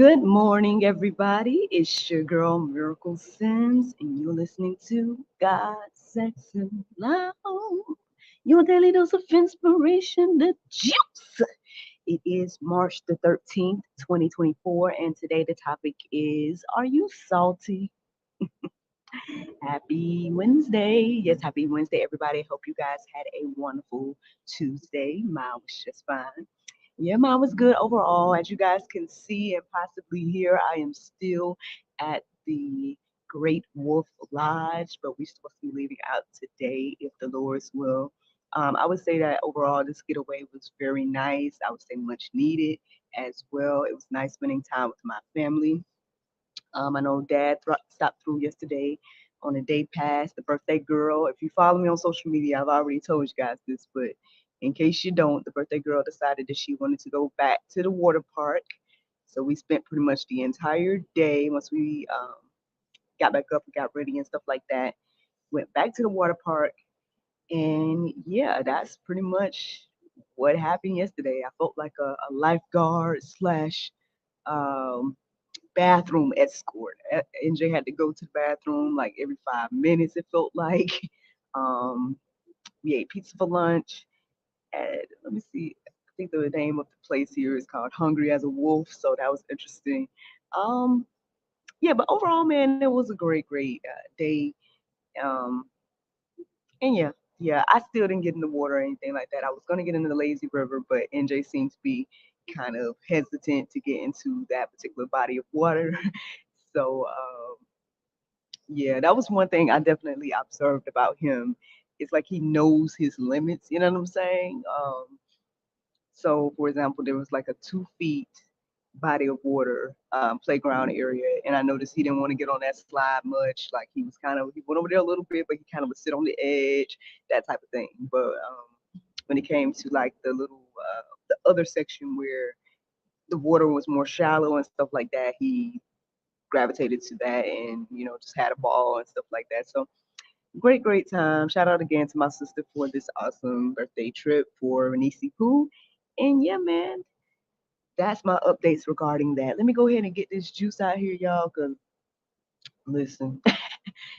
Good morning, everybody. It's your girl Miracle Sims, and you're listening to God, Sex, and Love. Your daily dose of inspiration, the juice. It is March the 13th, 2024, and today the topic is Are you salty? Happy Wednesday. Yes, happy Wednesday, everybody. Hope you guys had a wonderful Tuesday. Mine was just fine. Yeah, mine was good overall. As you guys can see and possibly hear, I am still at the Great Wolf Lodge, but we're supposed to be leaving out today if the Lord's will. I would say that overall, this getaway was very nice. I would say much needed as well. It was nice spending time with my family. I know Dad stopped through yesterday on a day pass, the birthday girl. If you follow me on social media, I've already told you guys this, but in case you don't, the birthday girl decided that she wanted to go back to the water park. So we spent pretty much the entire day once we got back up and got ready and stuff like that. Went back to the water park, and yeah, that's pretty much what happened yesterday. I felt like a lifeguard slash um, bathroom escort. NJ had to go to the bathroom like every 5 minutes, it felt like. Um, we ate pizza for lunch. And let me see, I think the name of the place here is called Hungry as a Wolf, so that was interesting. Um, yeah, but overall, man, it was a great day. Um, and yeah, I still didn't get in the water or anything like that. I was gonna get into the lazy river, but NJ seemed to be kind of hesitant to get into that particular body of water. So yeah, that was one thing I definitely observed about him. It's like he knows his limits. You know what I'm saying? So, for example, there was like a 2 feet body of water playground area, and I noticed he didn't want to get on that slide much. Like he went over there a little bit, but he kind of would sit on the edge, that type of thing. But when it came to like the other section where the water was more shallow and stuff like that, he gravitated to that and just had a ball and stuff like that. So great time. Shout out again to my sister for this awesome birthday trip for Nisi Poo. And yeah, man, that's my updates regarding that. Let me go ahead and get this juice out here, y'all, because listen,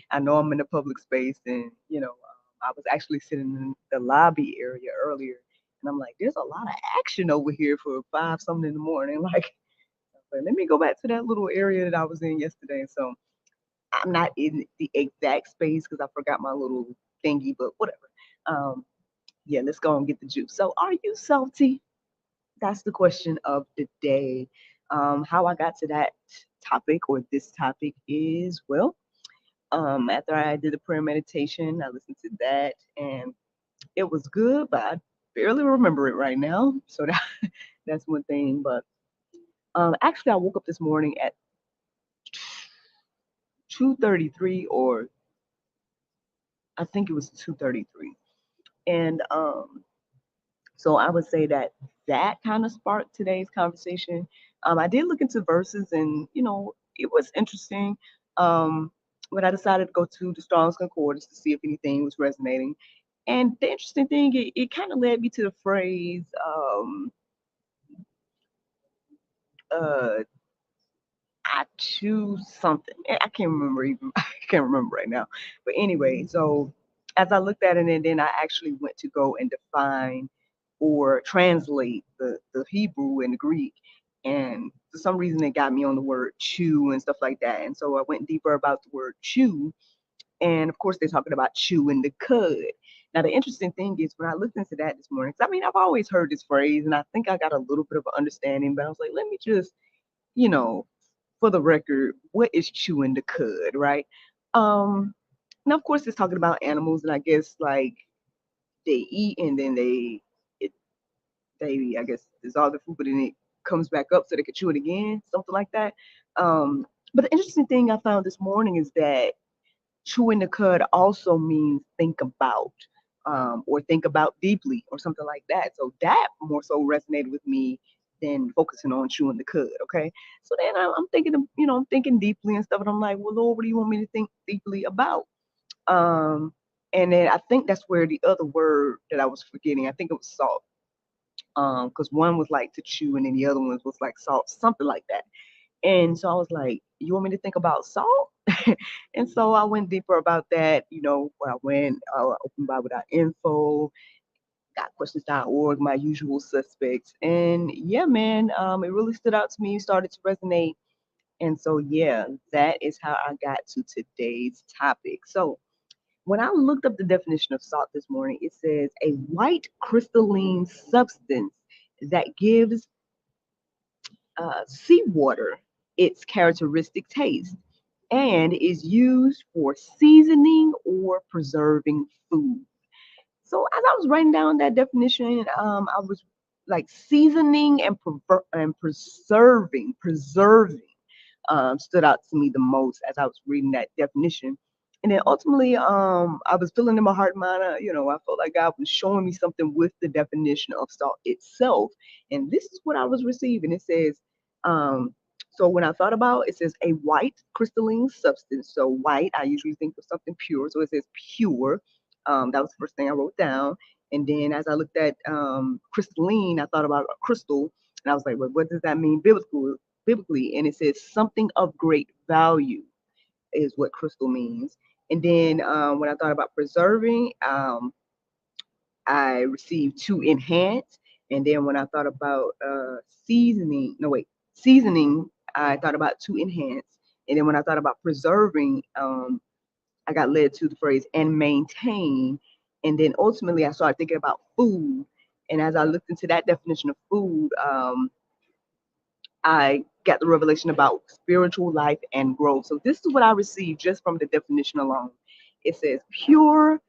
I know I'm in a public space and, I was actually sitting in the lobby area earlier and I'm like, there's a lot of action over here for 5 something in the morning. Like, but let me go back to that little area that I was in yesterday. So I'm not in the exact space because I forgot my little thingy, but whatever. Um, yeah, let's go and get the juice. So, are you salty? That's the question of the day. How I got to that topic or this topic is after I did the prayer meditation, I listened to that and it was good, but I barely remember it right now. So that's one thing. But actually, I woke up this morning at 2:33, or I think it was 2:33, and so I would say that that kind of sparked today's conversation. I did look into verses, and it was interesting. Um, but I decided to go to the Strong's Concordance to see if anything was resonating. And the interesting thing, it kind of led me to the phrase, uh, "I choose something." I can't remember even. I can't remember right now. But anyway, so as I looked at it, and then I actually went to go and define or translate the Hebrew and the Greek. And for some reason, it got me on the word chew and stuff like that. And so I went deeper about the word chew. And of course, they're talking about chewing the cud. Now, the interesting thing is when I looked into that this morning, 'cause I mean, I've always heard this phrase and I think I got a little bit of an understanding, but I was like, let me just, you know, for the record, what is chewing the cud, right? Um, Now, of course, it's talking about animals, and I guess like they eat and then it, they I guess dissolve the food, but then it comes back up so they can chew it again, something like that. Um, but the interesting thing I found this morning is that chewing the cud also means think about, or think about deeply, or something like that. So that more so resonated with me than focusing on chewing the cud. Okay, so then I'm thinking, I'm thinking deeply and stuff, and I'm like, well, Lord, what do you want me to think deeply about? Um, and then I think that's where the other word that I was forgetting, I think it was salt. Because one was like to chew, and then the other one was like salt, something like that. And so I was like, you want me to think about salt? And so I went deeper about that. Where I went, open Bible.info, got questions.org, my usual suspects. And yeah, man, it really stood out to me, started to resonate. And so, yeah, that is how I got to today's topic. So, when I looked up the definition of salt this morning, it says a white crystalline substance that gives seawater its characteristic taste and is used for seasoning or preserving food. So as I was writing down that definition, I was like seasoning and, preserving stood out to me the most as I was reading that definition. And then ultimately, I was feeling in my heart and mind, I felt like God was showing me something with the definition of salt itself. And this is what I was receiving. It says, um, so when I thought about it, says a white crystalline substance. So white, I usually think of something pure. So it says pure. That was the first thing I wrote down. And then as I looked at crystalline, I thought about a crystal. And I was like, well, what does that mean biblically? And it says something of great value is what crystal means. And then when I thought about preserving, I received to enhance. And then when I thought about seasoning, no wait, seasoning, I thought about to enhance. And then when I thought about preserving, I got led to the phrase and maintain. And then ultimately I started thinking about food. And as I looked into that definition of food, I got the revelation about spiritual life and growth. So this is what I received just from the definition alone. It says pure,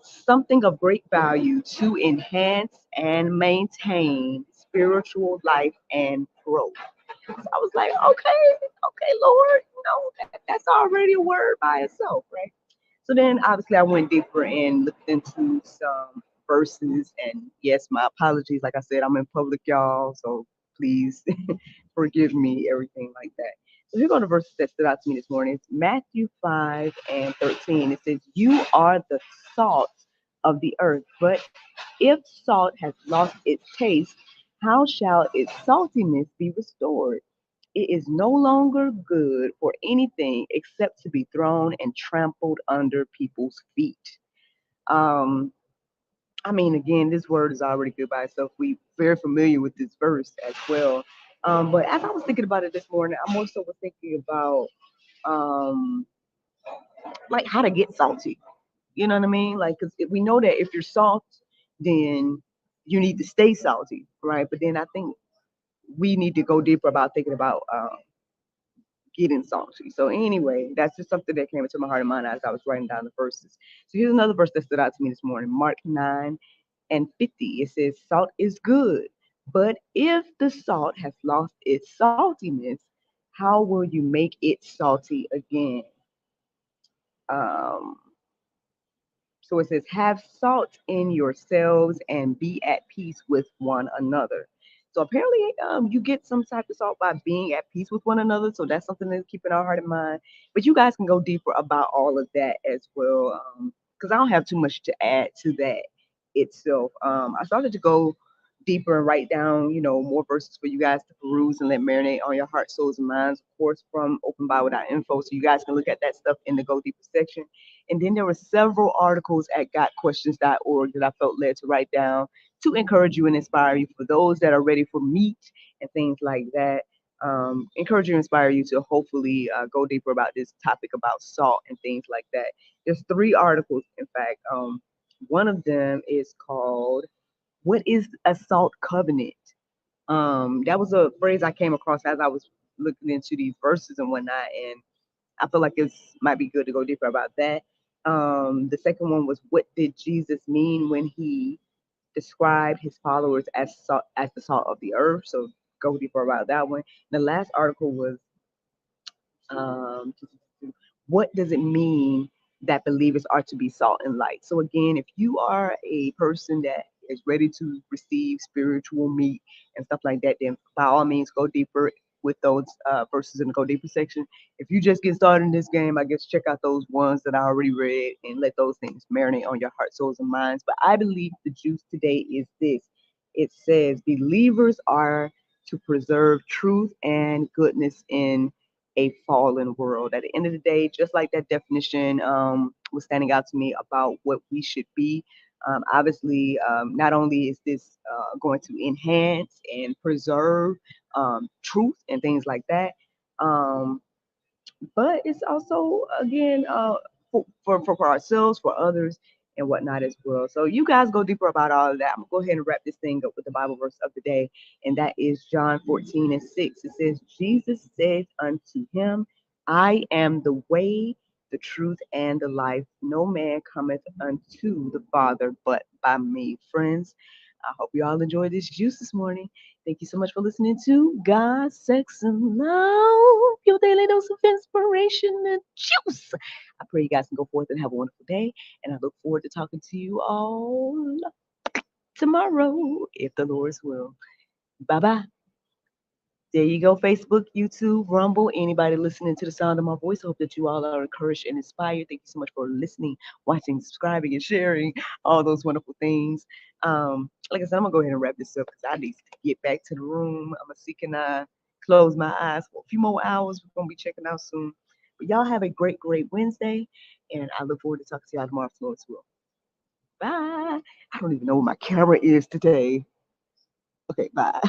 something of great value to enhance and maintain spiritual life and growth. So I was like, okay, Lord, that's already a word by itself, right? So then obviously I went deeper and looked into some verses. And yes, my apologies. Like I said, I'm in public, y'all. So please forgive me, everything like that. So here go the verses that stood out to me this morning. It's Matthew 5 and 13. It says, you are the salt of the earth, but if salt has lost its taste, how shall its saltiness be restored? It is no longer good for anything except to be thrown and trampled under people's feet. Um, I mean, again, this word is already good by itself. We very familiar with this verse as well. But as I was thinking about it this morning, I more so was thinking about um, like how to get salty. You know what I mean? Like, because we know that if you're salt, then you need to stay salty, right? But then I think we need to go deeper about thinking about getting salty. So anyway, that's just something that came into my heart and mind as I was writing down the verses. So here's another verse that stood out to me this morning. Mark 9 and 50. It says, salt is good, but if the salt has lost its saltiness, how will you make it salty again? Um, So it says, have salt in yourselves and be at peace with one another. So apparently, you get some type of salt by being at peace with one another. So that's something to keep in our heart and mind. But you guys can go deeper about all of that as well, because I don't have too much to add to that itself. I started to go deeper and write down, more verses for you guys to peruse and let marinate on your heart, souls, and minds, of course, from openbible.info. So you guys can look at that stuff in the Go Deeper section. And then there were several articles at gotquestions.org that I felt led to write down to encourage you and inspire you for those that are ready for meat and things like that. Encourage you and inspire you to hopefully go deeper about this topic about salt and things like that. There's three articles, in fact. One of them is called "What is a Salt Covenant?" That was a phrase I came across as I was looking into these verses and whatnot, and I feel like it might be good to go deeper about that. The second one was, what did Jesus mean when he described his followers as salt, as the salt of the earth? So go deeper about that one. The last article was, um, what does it mean that believers are to be salt and light? So again, if you are a person that is ready to receive spiritual meat and stuff like that, then by all means go deeper with those verses in the go deeper section. If you just get started in this game, I guess check out those ones that I already read and let those things marinate on your heart, souls, and minds. But I believe the juice today is this. It says believers are to preserve truth and goodness in a fallen world. At the end of the day, just like that definition was standing out to me about what we should be. Obviously, not only is this going to enhance and preserve truth and things like that, um, but it's also again for ourselves, for others, and whatnot as well. So you guys go deeper about all of that. I'm gonna go ahead and wrap this thing up with the Bible verse of the day, and that is John 14:6. It says, Jesus said unto him, I am the way, the truth, and the life. No man cometh unto the Father but by me. Friends, I hope you all enjoyed this juice this morning. Thank you so much for listening to God, Sex, and Love, your daily dose of inspiration and juice. I pray you guys can go forth and have a wonderful day. And I look forward to talking to you all tomorrow, if the Lord's will. Bye bye. There you go, Facebook, YouTube, Rumble, anybody listening to the sound of my voice. I hope that you all are encouraged and inspired. Thank you so much for listening, watching, subscribing, and sharing all those wonderful things. Like I said, I'm gonna go ahead and wrap this up because I need to get back to the room. I'm gonna see can I close my eyes for a few more hours. We're gonna be checking out soon. But y'all have a great Wednesday, and I look forward to talking to y'all tomorrow if the Lord's will. Bye. I don't even know where my camera is today. Okay, bye.